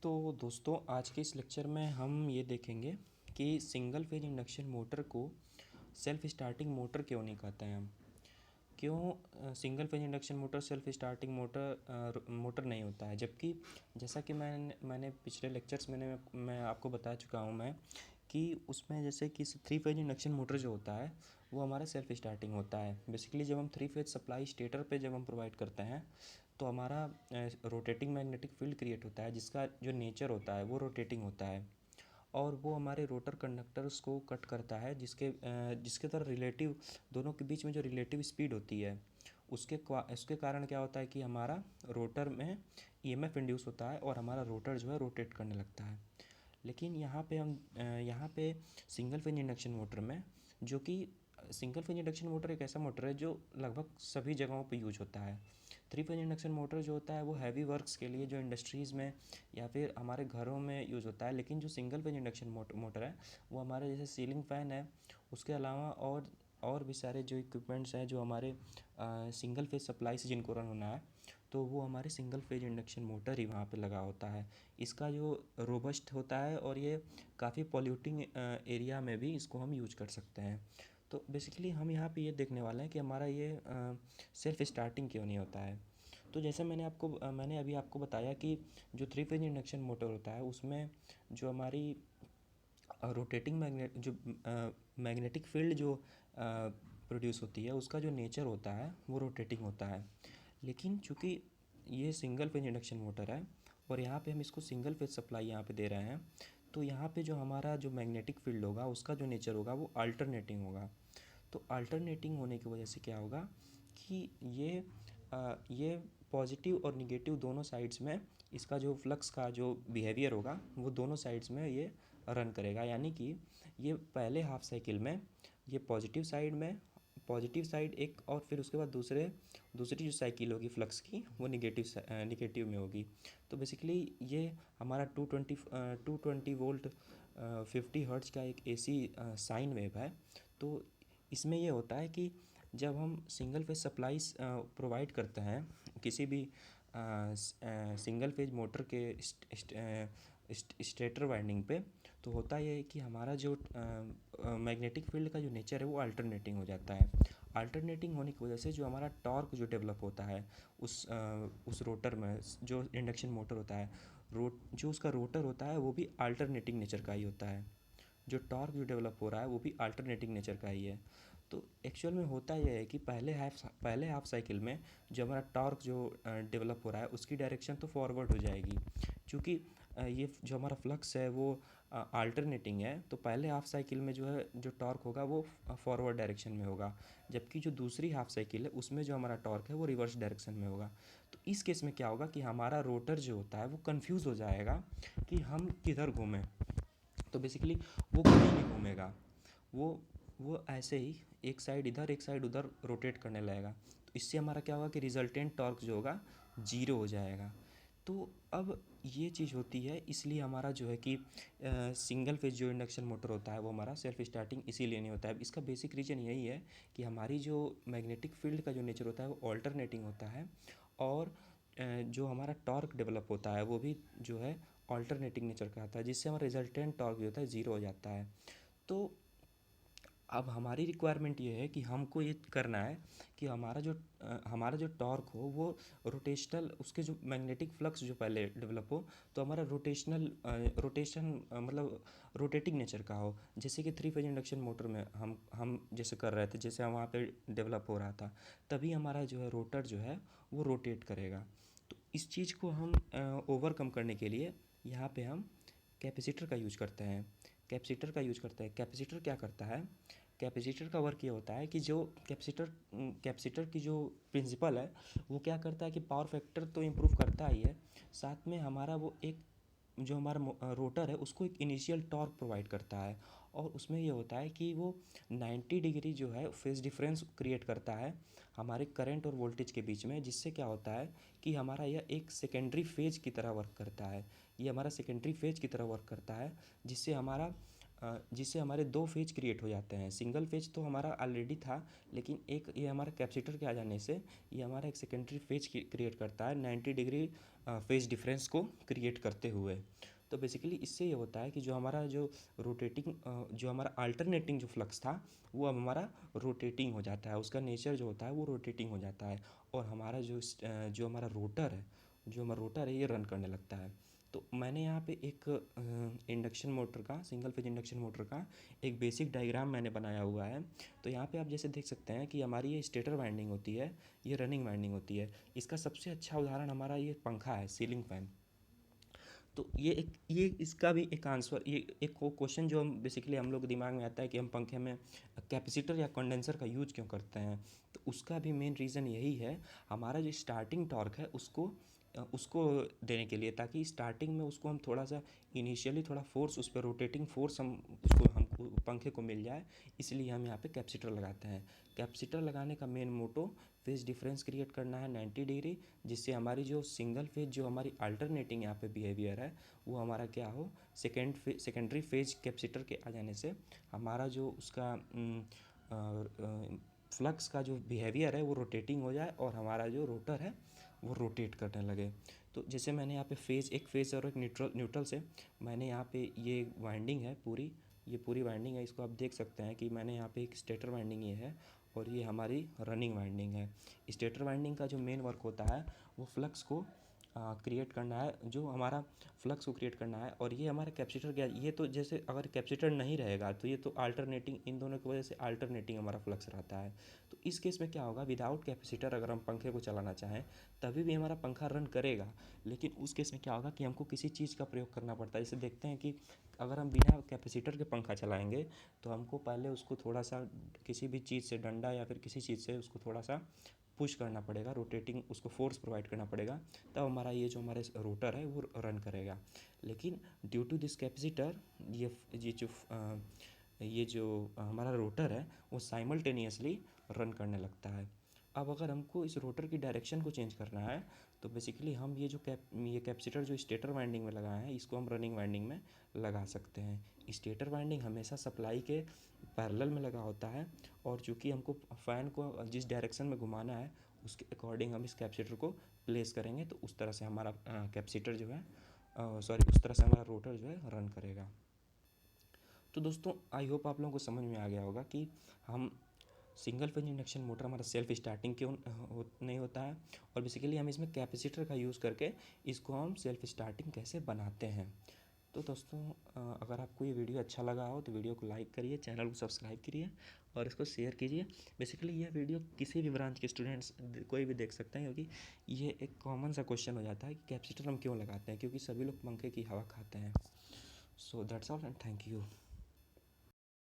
तो दोस्तों आज के इस लेक्चर में हम ये देखेंगे कि सिंगल फेज इंडक्शन मोटर को सेल्फ स्टार्टिंग मोटर क्यों नहीं कहते हैं हम। क्यों single phase induction motor self starting motor नहीं होता है, जबकि जैसा कि मैंने पिछले लेक्चर्स में मैं आपको बता चुका हूँ मैं कि उसमें जैसे कि थ्री फेज इंडक्शन मोटर जो होता है वो हमारा सेल्फ स्टार्टिंग होता है। बेसिकली जब हम थ्री फेज सप्लाई स्टेटर पे जब हम प्रोवाइड करते हैं तो हमारा रोटेटिंग मैग्नेटिक फील्ड क्रिएट होता है, जिसका जो नेचर होता है वो रोटेटिंग होता है और वो हमारे रोटर कंडक्टर्स को कट करता है, जिसके तरह रिलेटिव दोनों के बीच में जो रिलेटिव स्पीड होती है उसके कारण क्या होता है कि हमारा रोटर में ईएमएफ इंड्यूस होता है और हमारा रोटर जो है रोटेट करने लगता है। लेकिन यहाँ पे सिंगल फेज इंडक्शन मोटर में, जो कि सिंगल फेज इंडक्शन मोटर एक ऐसा मोटर है जो लगभग सभी जगहों पे यूज होता है। थ्री फेज इंडक्शन मोटर जो होता है वो हैवी वर्क्स के लिए, जो इंडस्ट्रीज़ में या फिर हमारे घरों में यूज़ होता है। लेकिन जो सिंगल फेज इंडक्शन मोटर है वो हमारे जैसे सीलिंग फ़ैन है, उसके अलावा और भी सारे जो इक्विपमेंट्स हैं जो हमारे सिंगल फेज सप्लाई से जिनको रन होना है, तो वो हमारे सिंगल फेज इंडक्शन मोटर ही वहाँ पे लगा होता है। इसका जो रोबस्ट होता है और ये काफ़ी पॉल्यूटिंग एरिया में भी इसको हम यूज कर सकते हैं। तो बेसिकली हम यहाँ पे ये देखने वाले हैं कि हमारा ये सेल्फ स्टार्टिंग क्यों नहीं होता है। तो जैसे मैंने अभी आपको बताया कि जो थ्री फेज इंडक्शन मोटर होता है उसमें जो हमारी रोटेटिंग मैग्नेटिक फील्ड जो प्रोड्यूस होती है उसका जो नेचर होता है वो रोटेटिंग होता है। लेकिन चूँकि ये सिंगल फेज इंडक्शन मोटर है और यहाँ पे हम इसको सिंगल फेज सप्लाई यहाँ पे दे रहे हैं, तो यहाँ पे जो हमारा जो मैग्नेटिक फील्ड होगा उसका जो नेचर होगा वो अल्टरनेटिंग होगा। तो अल्टरनेटिंग होने की वजह से क्या होगा कि ये पॉजिटिव और निगेटिव दोनों साइड्स में इसका जो फ्लक्स का जो बिहेवियर होगा वो दोनों साइड्स में ये रन करेगा। यानी कि ये पहले हाफ साइकिल में ये पॉजिटिव साइड एक, और फिर उसके बाद दूसरी जो साइकिल होगी फ्लक्स की वो निगेटिव में होगी। तो बेसिकली ये हमारा 220 वोल्ट 50 हर्ट्ज का एक एसी साइन वेव है। तो इसमें ये होता है कि जब हम सिंगल फेज सप्लाईज प्रोवाइड करते हैं किसी भी सिंगल फेज मोटर के स्टेटर वाइंडिंग पे, तो होता ये है कि हमारा जो मैग्नेटिक फील्ड का जो नेचर है वो अल्टरनेटिंग हो जाता है। अल्टरनेटिंग होने की वजह से जो हमारा टॉर्क जो डेवलप होता है उस रोटर में, जो इंडक्शन मोटर होता है, जो उसका रोटर होता है वो भी अल्टरनेटिंग नेचर का ही होता है। जो टॉर्क जो डेवलप हो रहा है वो भी अल्टरनेटिंग नेचर का ही है। तो एक्चुअल में होता यह है कि पहले हाफ साइकिल में जो हमारा टॉर्क जो डेवलप हो रहा है उसकी डायरेक्शन तो फॉरवर्ड हो जाएगी, क्योंकि ये जो हमारा फ्लक्स है वो अल्टरनेटिंग है। तो पहले हाफ साइकिल में जो है जो टॉर्क होगा वो फॉरवर्ड डायरेक्शन में होगा, जबकि जो दूसरी हाफ साइकिल है उसमें जो हमारा टॉर्क है वो रिवर्स डायरेक्शन में होगा। तो इस केस में क्या होगा कि हमारा रोटर जो होता है वो कंफ्यूज हो जाएगा कि हम किधर घूमें। तो बेसिकली वो कहीं नहीं घूमेगा, वो वो ऐसे ही एक साइड इधर एक साइड उधर रोटेट करने लगेगा। तो इससे हमारा क्या होगा कि रिजल्टेंट टॉर्क जो होगा जीरो हो जाएगा। तो अब ये चीज़ होती है, इसलिए हमारा जो है कि सिंगल फेज जो इंडक्शन मोटर होता है वो हमारा सेल्फ स्टार्टिंग इसीलिए नहीं होता है। इसका बेसिक रीज़न यही है कि हमारी जो मैग्नेटिक फील्ड का जो नेचर होता है वो ऑल्टरनेटिंग होता है और जो हमारा टॉर्क डेवलप होता है वो भी जो है ऑल्टरनेटिंग नेचर का आता है, जिससे हमारा रिजल्टेंट टॉर्क जो होता है ज़ीरो हो जाता है। तो अब हमारी रिक्वायरमेंट ये है कि हमको ये करना है कि हमारा जो टॉर्क हो वो रोटेशनल, उसके जो मैग्नेटिक फ्लक्स जो पहले डेवलप हो तो हमारा रोटेशन मतलब रोटेटिंग नेचर का हो। जैसे कि थ्री फेज इंडक्शन मोटर में हम जैसे कर रहे थे, जैसे हम वहाँ पे डेवलप हो रहा था, तभी हमारा जो है रोटर जो है वो रोटेट करेगा। तो इस चीज़ को हम ओवरकम करने के लिए यहाँ पे हम कैपेसिटर का यूज करते हैं। कैपेसिटर क्या करता है, कैपेसिटर का वर्क ये होता है कि जो कैपेसिटर की जो प्रिंसिपल है वो क्या करता है कि पावर फैक्टर तो इम्प्रूव करता ही है, साथ में हमारा वो एक जो हमारा रोटर है उसको एक इनिशियल टॉर्क प्रोवाइड करता है। और उसमें ये होता है कि वो 90 डिग्री जो है फेज डिफरेंस क्रिएट करता है हमारे करंट और वोल्टेज के बीच में, जिससे क्या होता है कि हमारा यह एक सेकेंडरी फेज की तरह वर्क करता है। ये हमारा सेकेंडरी फेज की तरह वर्क करता है, जिससे हमारा जिससे हमारे दो फेज क्रिएट हो जाते हैं। सिंगल फेज तो हमारा ऑलरेडी था, लेकिन एक ये हमारा कैपेसिटर के आ जाने से ये हमारा एक सेकेंडरी फेज क्रिएट करता है 90 डिग्री फेज डिफरेंस को क्रिएट करते हुए। तो बेसिकली इससे ये होता है कि जो हमारा जो रोटेटिंग जो हमारा अल्टरनेटिंग जो फ्लक्स था वो अब हमारा रोटेटिंग हो जाता है, उसका नेचर जो होता है वो रोटेटिंग हो जाता है, और हमारा जो हमारा रोटर है ये रन करने लगता है। तो मैंने यहाँ पे एक इंडक्शन मोटर का, सिंगल फेज इंडक्शन मोटर का एक बेसिक डायग्राम मैंने बनाया हुआ है। तो यहाँ पे आप जैसे देख सकते हैं कि हमारी ये स्टेटर वाइंडिंग होती है, ये रनिंग वाइंडिंग होती है। इसका सबसे अच्छा उदाहरण हमारा ये पंखा है, सीलिंग फैन। तो ये इसका भी एक आंसर, ये एक क्वेश्चन जो हम बेसिकली हम लोग दिमाग में आता है कि हम पंखे में कैपेसिटर या कंडेंसर का यूज क्यों करते हैं। तो उसका भी मेन रीज़न यही है, हमारा जो स्टार्टिंग टॉर्क है उसको देने के लिए, ताकि स्टार्टिंग में उसको हम थोड़ा सा इनिशियली थोड़ा फोर्स, उस पर रोटेटिंग फोर्स हम पंखे को मिल जाए, इसलिए हम यहाँ पे कैपेसिटर लगाते हैं। कैपेसिटर लगाने का main motto phase difference create करना है 90 डिग्री, जिससे हमारी जो सिंगल फेज जो हमारी अल्टरनेटिंग यहाँ पे बिहेवियर है वो हमारा क्या हो, सेकेंडरी फेज कैपेसिटर के आ जाने से हमारा जो उसका फ्लक्स का जो बिहेवियर है वो रोटेटिंग हो जाए, और हमारा जो रोटर है वो रोटेट करने लगे। तो जैसे मैंने यहाँ पे एक फेज और एक न्यूट्रल से मैंने यहाँ पे ये वाइंडिंग है पूरी, ये पूरी वाइंडिंग है, इसको आप देख सकते हैं कि मैंने यहाँ पे एक स्टेटर वाइंडिंग ये है, और ये हमारी रनिंग वाइंडिंग है। स्टेटर वाइंडिंग का जो मेन वर्क होता है वो फ्लक्स को क्रिएट करना है, जो हमारा फ्लक्स को क्रिएट करना है। और ये हमारा कैपेसिटर क्या, ये तो जैसे अगर कैपेसिटर नहीं रहेगा तो ये तो अल्टरनेटिंग, इन दोनों की वजह से अल्टरनेटिंग हमारा फ्लक्स रहता है। तो इस केस में क्या होगा, विदाउट कैपेसिटर अगर हम पंखे को चलाना चाहें तभी भी हमारा पंखा रन करेगा, लेकिन उस केस में क्या होगा कि हमको किसी चीज़ का प्रयोग करना पड़ता है। जैसे देखते हैं कि अगर हम बिना कैपेसिटर के पंखा चलाएंगे तो हमको पहले उसको थोड़ा सा किसी भी चीज़ से, डंडा या फिर किसी चीज़ से उसको थोड़ा सा पुश करना पड़ेगा, रोटेटिंग उसको फोर्स प्रोवाइड करना पड़ेगा, तब हमारा ये जो हमारे रोटर है वो रन करेगा। लेकिन ड्यू टू दिस कैपेसिटर ये जो हमारा रोटर है वो साइमल्टेनियसली रन करने लगता है। अब अगर हमको इस रोटर की डायरेक्शन को चेंज करना है तो बेसिकली हम ये कैपेसिटर जो स्टेटर वाइंडिंग में लगाए हैं इसको हम रनिंग वाइंडिंग में लगा सकते हैं। स्टेटर वाइंडिंग हमेशा सप्लाई के पैरेलल में लगा होता है, और चूँकि हमको फ़ैन को जिस डायरेक्शन में घुमाना है उसके अकॉर्डिंग हम इस कैपेसिटर को प्लेस करेंगे, तो उस तरह से हमारा कैपेसिटर जो है उस तरह से हमारा रोटर जो है रन करेगा। तो दोस्तों आई होप आप लोगों को समझ में आ गया होगा कि हम सिंगल फेज इंडक्शन मोटर हमारा सेल्फ स्टार्टिंग क्यों नहीं होता है, और बेसिकली हम इसमें कैपेसिटर का यूज़ करके इसको हम सेल्फ स्टार्टिंग कैसे बनाते हैं। तो दोस्तों अगर आपको ये वीडियो अच्छा लगा हो तो वीडियो को लाइक करिए, चैनल को सब्सक्राइब करिए और इसको शेयर कीजिए। बेसिकली ये वीडियो किसी भी ब्रांच के स्टूडेंट्स कोई भी देख सकते हैं, क्योंकि ये एक कॉमन सा क्वेश्चन हो जाता है कि कैपेसिटर हम क्यों लगाते हैं, क्योंकि सभी लोग पंखे की हवा खाते हैं। So that's all and thank you.